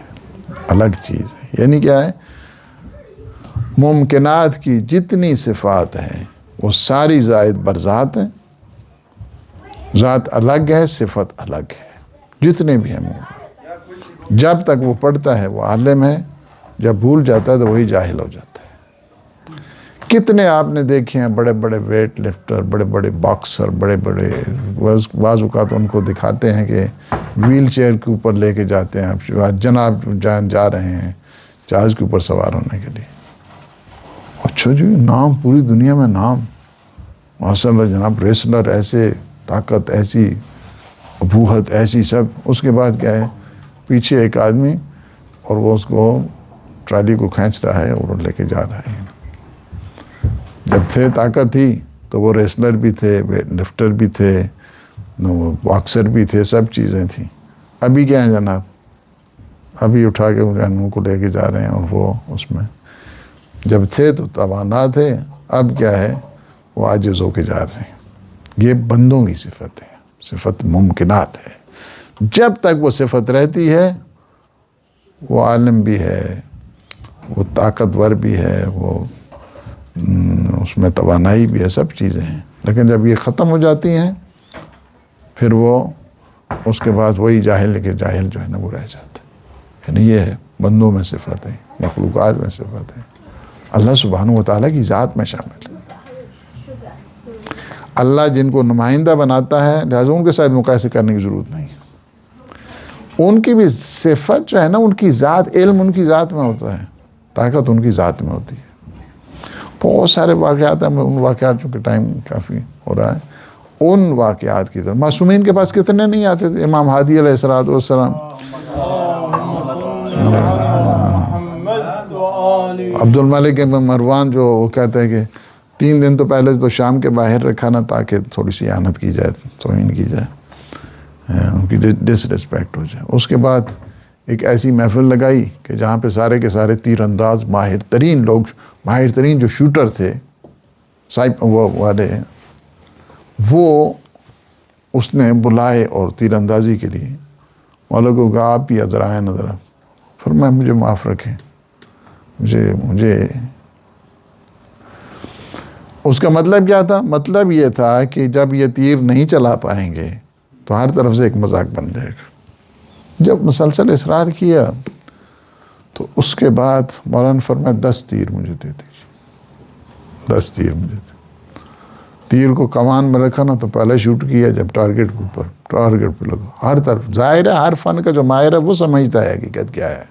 الگ چیز ہے۔ یعنی کیا ہے؟ ممکنات کی جتنی صفات ہیں وہ ساری زائد بر ذات ہیں، ذات الگ ہے، صفت الگ ہے، جتنے بھی ہیں۔ جب تک وہ پڑھتا ہے وہ عالم ہے، جب بھول جاتا ہے تو وہی جاہل ہو جاتا ہے۔ کتنے آپ نے دیکھے ہیں بڑے بڑے ویٹ لفٹر، بڑے بڑے باکسر، بڑے بڑے، بعض اوقات ان کو دکھاتے ہیں کہ ویل چیئر کے اوپر لے کے جاتے ہیں، جناب جا رہے ہیں جہاز کے اوپر سوار ہونے کے لیے۔ اچھا جی، نام پوری دنیا میں نام، ماشاء اللہ جناب، ریسلر ایسے، طاقت ایسی، ابوہت ایسی، سب۔ اس کے بعد کیا ہے؟ پیچھے ایک آدمی اور وہ اس کو ٹرالی کو کھینچ رہا ہے اور لے کے جا رہا ہے۔ جب تھے طاقت تھی تو وہ ریسلر بھی تھے، ویٹ لفٹر بھی تھے، باکسر بھی تھے، سب چیزیں تھیں۔ ابھی کیا ہے جناب؟ ابھی اٹھا کے ان کو لے کے جا رہے ہیں، اور وہ اس میں جب تھے تو توانا تھے، اب کیا ہے؟ وہ عاجز ہو کے جا رہے ہیں۔ یہ بندوں کی صفت ہے، صفت ممکنات ہے۔ جب تک وہ صفت رہتی ہے وہ عالم بھی ہے، وہ طاقتور بھی ہے، وہ اس میں توانائی بھی ہے، سب چیزیں ہیں۔ لیکن جب یہ ختم ہو جاتی ہیں پھر وہ اس کے بعد وہی جاہل کے جاہل جو ہے نا وہ رہ جاتا ہے۔ یعنی یہ ہے بندوں میں صفت ہے، مخلوقات میں صفت ہے، اللہ سبحانہ و تعالیٰ کی ذات میں شامل ہے۔ اللہ جن کو نمائندہ بناتا ہے لہٰذا ان کے ساتھ مقایسے کرنے کی ضرورت نہیں۔ ان کی بھی صفت جو ہے نا، ان کی ذات، علم ان کی ذات میں ہوتا ہے، طاقت ان کی ذات میں ہوتی ہے۔ بہت سارے واقعات ہیں، ان واقعات چونکہ ٹائم کافی ہو رہا ہے، ان واقعات کی طرف معصومین کے پاس کتنے نہیں آتے تھے؟ امام ہادی علیہ السلام، عبد الملک بن مروان، جو وہ کہتے ہیں کہ 3 دن تو پہلے تو شام کے باہر رکھا نا تاکہ تھوڑی سی اعانت کی جائے، توہین کی جائے، ان کی ڈس ریسپیکٹ ہو جائے۔ اس کے بعد ایک ایسی محفل لگائی کہ جہاں پہ سارے کے سارے تیر انداز، ماہر ترین لوگ، ماہر ترین جو شوٹر تھے صاحب وہ والے وہ اس نے بلائے اور تیر اندازی کے لیے، والوں کو کہا آپ بھی ذرا آئیں نظر، فرمایا مجھے معاف رکھیں، مجھے اس کا مطلب کیا تھا؟ مطلب یہ تھا کہ جب یہ تیر نہیں چلا پائیں گے تو ہر طرف سے ایک مذاق بن جائے گا۔ جب مسلسل اصرار کیا تو اس کے بعد مولانا نے فرمایا 10 تیر مجھے دے دیجیے، 10 تیر مجھے دے۔ تیر کو کمان میں رکھا نا تو پہلے شوٹ کیا جب ٹارگٹ کے اوپر، ٹارگٹ پہ لگا ہر طرف۔ ظاہر ہے ہر فن کا جو ماہر ہے وہ سمجھتا ہے حقیقت کیا ہے۔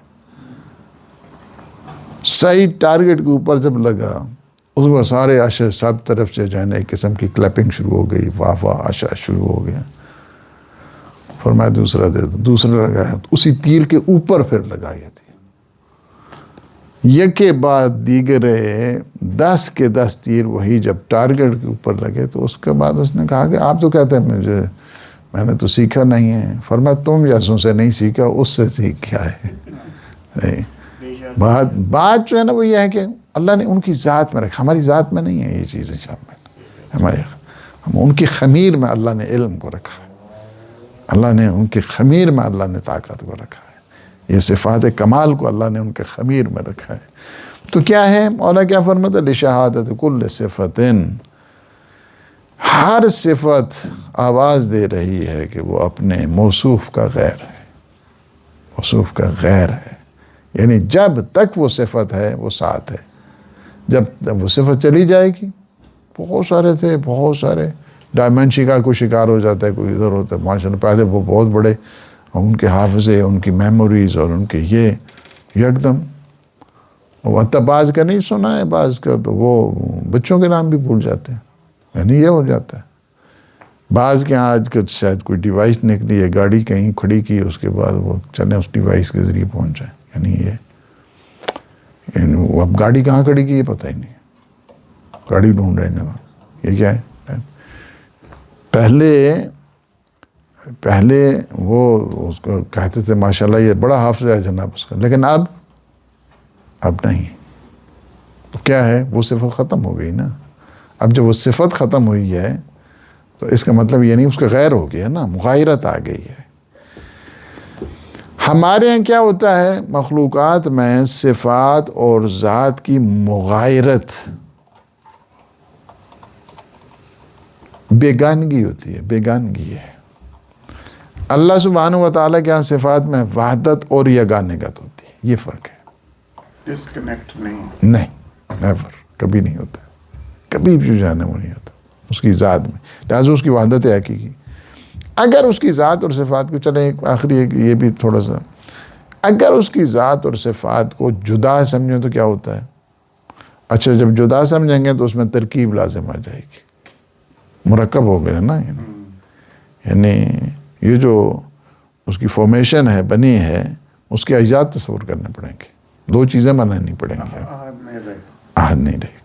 صحیح ٹارگٹ کے اوپر جب لگا اس میں سارے عشر سب طرف سے جو ہے نا ایک قسم کی کلیپنگ شروع ہو گئی، واہ واہ عشر شروع ہو گیا۔ فرمایا دوسرا دے دو، دوسرا لگایا، اسی تیر کے اوپر پھر لگایا تیر، یک کے بعد دیگرے 10 کے 10 تیر وہی جب ٹارگٹ کے اوپر لگے تو اس کے بعد اس نے کہا کہ آپ تو کہتے ہیں میں نے تو سیکھا نہیں ہے۔ فرمایا تم جیسوں سے نہیں سیکھا، اس سے سیکھ کیا ہے۔ بات جو ہے نا وہ یہ ہے کہ اللہ نے ان کی ذات میں رکھا، ہماری ذات میں نہیں ہے یہ چیزیں شامل، ہم ان کی خمیر میں اللہ نے علم کو رکھا ہے، اللہ نے ان کی خمیر میں اللہ نے طاقت کو رکھا ہے، یہ صفات کمال کو اللہ نے ان کے خمیر میں رکھا ہے۔ تو کیا ہے مولا کیا فرماتا ہے؟ لشہادت کل صفت، ہر صفت آواز دے رہی ہے کہ وہ اپنے موصوف کا غیر ہے، موصوف کا غیر ہے، یعنی جب تک وہ صفت ہے وہ ساتھ ہے، جب وہ صفت چلی جائے گی۔ بہت سارے ڈائمنشی کا کوئی شکار ہو جاتا ہے، کوئی ادھر ہوتا ہے، ماشاء اللہ پہلے وہ بہت بڑے ان کے حافظے، ان کی میموریز اور ان کے یہ یکدم، حتیٰ بعض کا نہیں سنا ہے، بعض کا تو وہ بچوں کے نام بھی بھول جاتے ہیں، یعنی یہ ہو جاتا ہے۔ بعض کے ہاں آج کل شاید کوئی ڈیوائس نکلی ہے، گاڑی کہیں کھڑی کی اس کے بعد وہ چلیں اس ڈیوائس کے ذریعے پہنچ جائیں، یعنی وہ اب گاڑی کہاں کھڑی کی یہ پتہ ہی نہیں، گاڑی ڈھونڈ رہے ہیں جناب، یہ کیا ہے؟ پہلے وہ اس کو کہتے تھے ماشاءاللہ یہ بڑا حافظ ہے جناب اس کا، لیکن اب نہیں، تو کیا ہے؟ وہ صفت ختم ہو گئی نا۔ اب جب وہ صفت ختم ہوئی ہے تو اس کا مطلب یہ نہیں اس کا غیر ہو گیا نا، مغایرت آ گئی ہے۔ ہمارے یہاں کیا ہوتا ہے؟ مخلوقات میں صفات اور ذات کی مغایرت، بیگانگی ہوتی ہے، بیگانگی ہے۔ اللہ سبحانہ و تعالیٰ کے یہاں صفات میں وحدت اور یگانگت ہوتی ہے، یہ فرق ہے۔ ڈسکنیکٹ نہیں، نیور، کبھی نہیں ہوتا، کبھی بھی جانا وہ نہیں ہوتا اس کی ذات میں، لہٰذا اس کی وحدت ہے حقیقی۔ اگر اس کی ذات اور صفات کو، چلیں ایک آخری یہ بھی تھوڑا سا، اگر اس کی ذات اور صفات کو جدا سمجھیں تو کیا ہوتا ہے؟ اچھا جب جدا سمجھیں گے تو اس میں ترکیب لازم آ جائے گی، مرکب ہو گیا نا، یعنی یہ جو اس کی فارمیشن ہے، بنی ہے، اس کے اجزاء تصور کرنے پڑیں گے، 2 چیزیں بنانی پڑیں گی، عہد نہیں رہے گی۔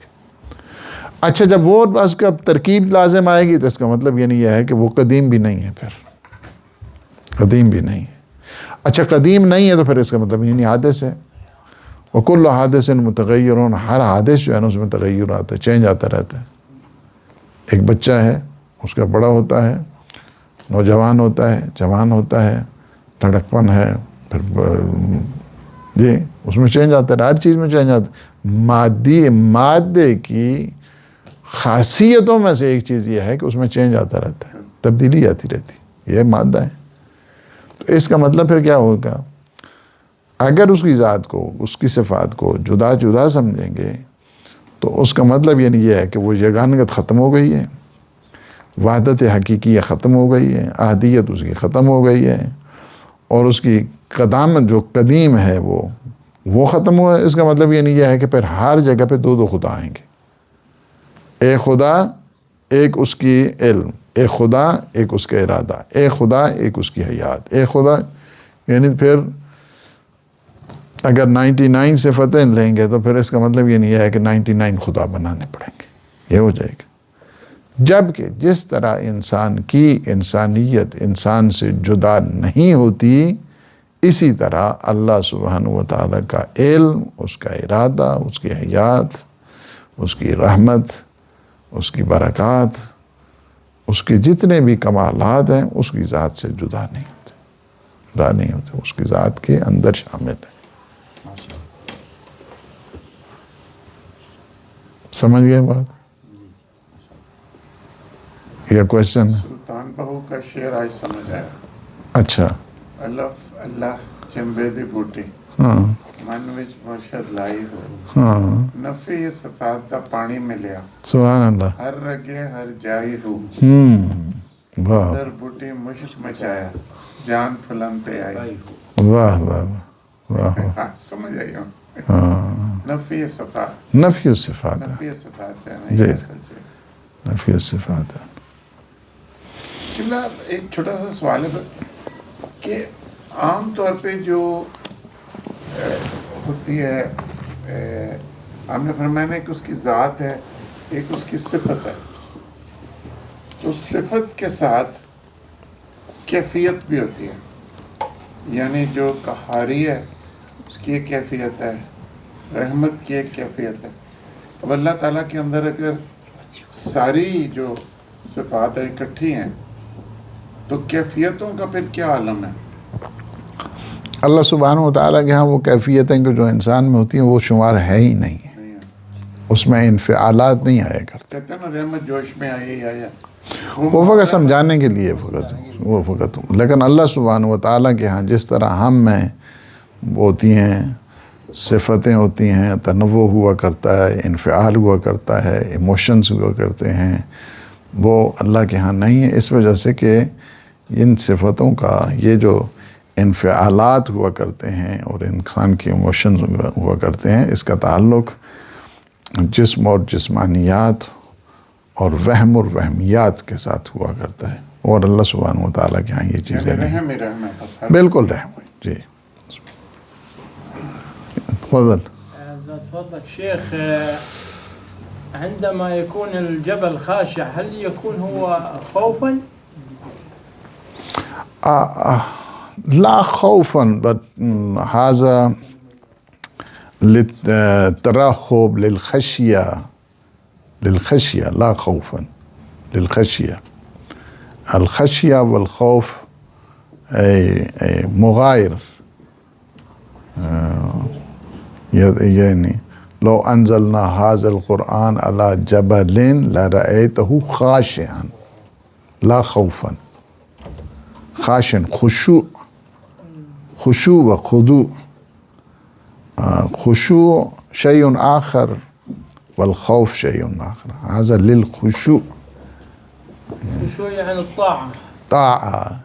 اچھا جب وہ اس کا ترکیب لازم آئے گی تو اس کا مطلب یعنی یہ ہے کہ وہ قدیم بھی نہیں ہے، پھر قدیم بھی نہیں ہے۔ اچھا قدیم نہیں ہے تو پھر اس کا مطلب یعنی حادث ہے، وَكُلُّ حَادِثٍ مُتَغَيِّرٌ، ہر حادث جو ہے نا اس میں تغیر آتا ہے، چینج آتا رہتا ہے۔ ایک بچہ ہے، اس کا بڑا ہوتا ہے، نوجوان ہوتا ہے، جوان ہوتا ہے، لڑکپن ہے، پھر جی اس میں چینج آتا ہے، ہر چیز میں چینج آتا ہے۔ مادے کی خاصیتوں میں سے ایک چیز یہ ہے کہ اس میں چینج آتا رہتا ہے، تبدیلی آتی رہتی، یہ مادہ ہے۔ تو اس کا مطلب پھر کیا ہوگا؟ اگر اس کی ذات کو، اس کی صفات کو جدا جدا سمجھیں گے تو اس کا مطلب یعنی یہ ہے کہ وہ یگانگت ختم ہو گئی ہے، وحدت حقیقی ختم ہو گئی ہے، احدیت اس کی ختم ہو گئی ہے، اور اس کی قدامت جو قدیم ہے وہ ختم ہوا ہے۔ اس کا مطلب یعنی یہ ہے کہ پھر ہر جگہ پہ 2 خدا آئیں گے، ایک خدا، ایک اس کی علم، ایک خدا، ایک اس کا ارادہ، ایک خدا، ایک اس کی حیات، ایک خدا، یعنی پھر اگر 99 صفتیں لیں گے تو پھر اس کا مطلب یہ نہیں ہے کہ 99 خدا بنانے پڑیں گے، یہ ہو جائے گا۔ جبکہ جس طرح انسان کی انسانیت انسان سے جدا نہیں ہوتی، اسی طرح اللہ سبحانہ و تعالیٰ کا علم، اس کا ارادہ، اس کی حیات، اس کی رحمت، اس کی برکات، اس کے جتنے بھی کمالات ہیں اس کی ذات سے جدا نہیں ہوتے، جدا نہیں ہوتے، اس کی ذات کے اندر شامل ہے. سمجھ گئے بات؟ یہ کوشچن ہے. سلطان بہو کا شعر آج سمجھ آیا. اچھا. الف اللہ چمبے دی بوٹی ہاں من وچ مرشد لائی ہو، ہاں نفی صفات دا پانی ملیا، سبحان اللہ. ہر رگے ہر جائی ہو، واہ در بوٹی مشک مچایا، جان پھلنتے آئی. واہ واہ واہ. سمجھ آئی ہوں. ہاں نفی صفات، نفی الصفات، نفی صفات ہے جی. نا، یہ اصل سے. نفی الصفات. قبلہ ایک چھوٹا سا سوال ہے بس، کہ عام طور پہ جو ہوتی ہے، ہم نے فرمایا نا کہ اس کی ذات ہے، ایک اس کی صفت ہے. تو صفت کے ساتھ کیفیت بھی ہوتی ہے، یعنی جو قہاری ہے اس کی ایک کیفیت ہے، رحمت کی ایک کیفیت ہے. اب اللہ تعالیٰ کے اندر اگر ساری جو صفات ہیں اکٹھی ہیں تو کیفیتوں کا پھر کیا عالم ہے؟ اللہ سبحانہ و تعالیٰ کے ہاں وہ کیفیتیں کہ جو انسان میں ہوتی ہیں وہ شمار ہے ہی نہیں ہے، اس میں انفعالات نہیں آیا کرتے. کہتے ہیں نا رحمت جوش میں آئی آیا، وہ فقط سمجھانے کے لیے وہ فقط. لیکن اللہ سبحانہ و تعالیٰ کے ہاں جس طرح ہم میں ہوتی ہیں صفتیں ہوتی ہیں، تنوع ہوا کرتا ہے، انفعال ہوا کرتا ہے، ایموشنز ہوا کرتے ہیں، وہ اللہ کے ہاں نہیں ہے. اس وجہ سے کہ ان صفتوں کا یہ جو انفعالات ہوا کرتے ہیں اور انسان کی ایموشنز ہوا کرتے ہیں، اس کا تعلق جسم اور جسمانیات اور وہمیات کے ساتھ ہوا کرتا ہے، اور اللہ سبحانہ و تعالیٰ کے ہاں یہ چیزیں یعنی نہیں. رحم ہی رحم ہے بس. بالکل رحم. جی تفضل. تفضل شيخ. عندما يكون الجبل خاشع هل يكون هو خوفا؟ لا خوفا، بل هذا للترهب، للخشية لا خوفا، للخشية. الخشية والخوف مغاير. يعني لو أنزلنا هذا القرآن على جبل لرأيته خاشعا لا خوفا. خاشع خشوع وخضوع. خشوع شيء آخر والخوف شيء آخر. هذا للخشوع. خشوع يعني الطاعة. طاعة،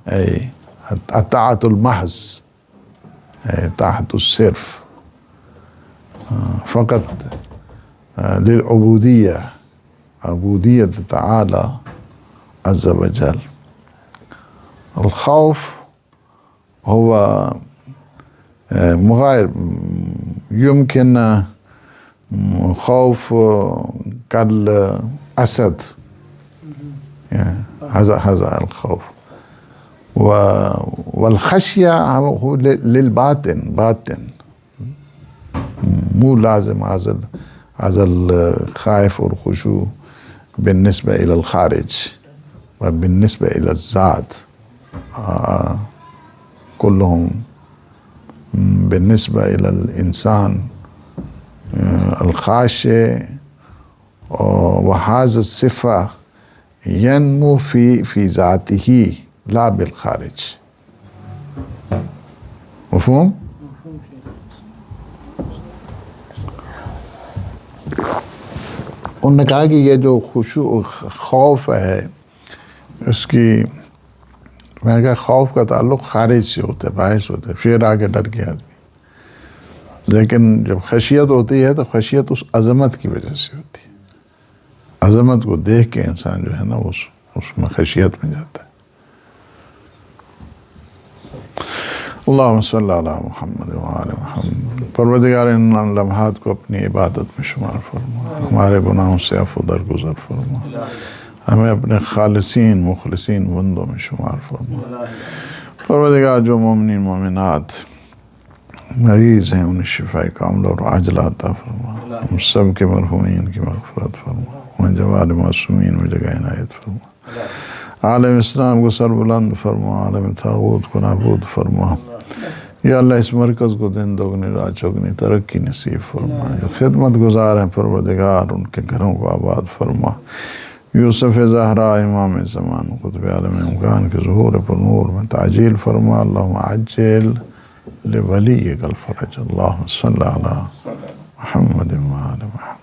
أي الطاعة المحض، طاعة الصرف، فقط للعبودية، عبودية تعالى عز وجل. الخوف هو مغاير، يمكن خوف كالأسد، هذا الخوف. والخشية هو للباطن، مو لازم هذا الخائف والخشوع بالنسبة إلى الخارج، وبالنسبة إلى الذات كلهم. بالنسبة إلى الإنسان الخاشع وهذا الصفة ينمو في ذاته لا بالخارج. مفهوم؟ انہوں نے کہا کہ یہ جو خشوع خوف ہے اس کی، میں نے کہا خوف کا تعلق خارج سے ہوتا ہے، باہر سے ہوتا ہے، پھر آگے ڈر گیا آدمی. لیکن جب خشیت ہوتی ہے تو خشیت اس عظمت کی وجہ سے ہوتی ہے. عظمت کو دیکھ کے انسان جو ہے نا اس میں خشیت میں جاتا ہے. اللہم صلی علی محمد وآل محمد. پروردگار ان لمحات کو اپنی عبادت میں شمار فرما، ہمارے گناہوں سے عفو درگزر فرما، ہمیں اپنے خالصین مخلصین بندوں میں شمار فرما. پروردگار جو مومنین مومنات مریض ہیں انہیں شفاء کاملہ اور عاجلہ عطا فرما، ہم سب کے مرحومین کی مغفرت فرما. اپنے جوال معصومین میں جگہ عنایت فرما، عالم اسلام کو سر بلند فرما، عالم طاغوت کو نابود فرما، یا اللہ اس مرکز کو دن دوگنی رات چوگنی ترقی نصیب فرما، جو خدمت گزار ہیں پروردگار ان کے گھروں کو آباد فرما، یوسف زہرا امام زمان قطب عالم امکان کے ظہور پر نور میں تعجیل فرما، اللہم عجل لولیک الفرج، اللہم صلی علی محمد و آل محمد۔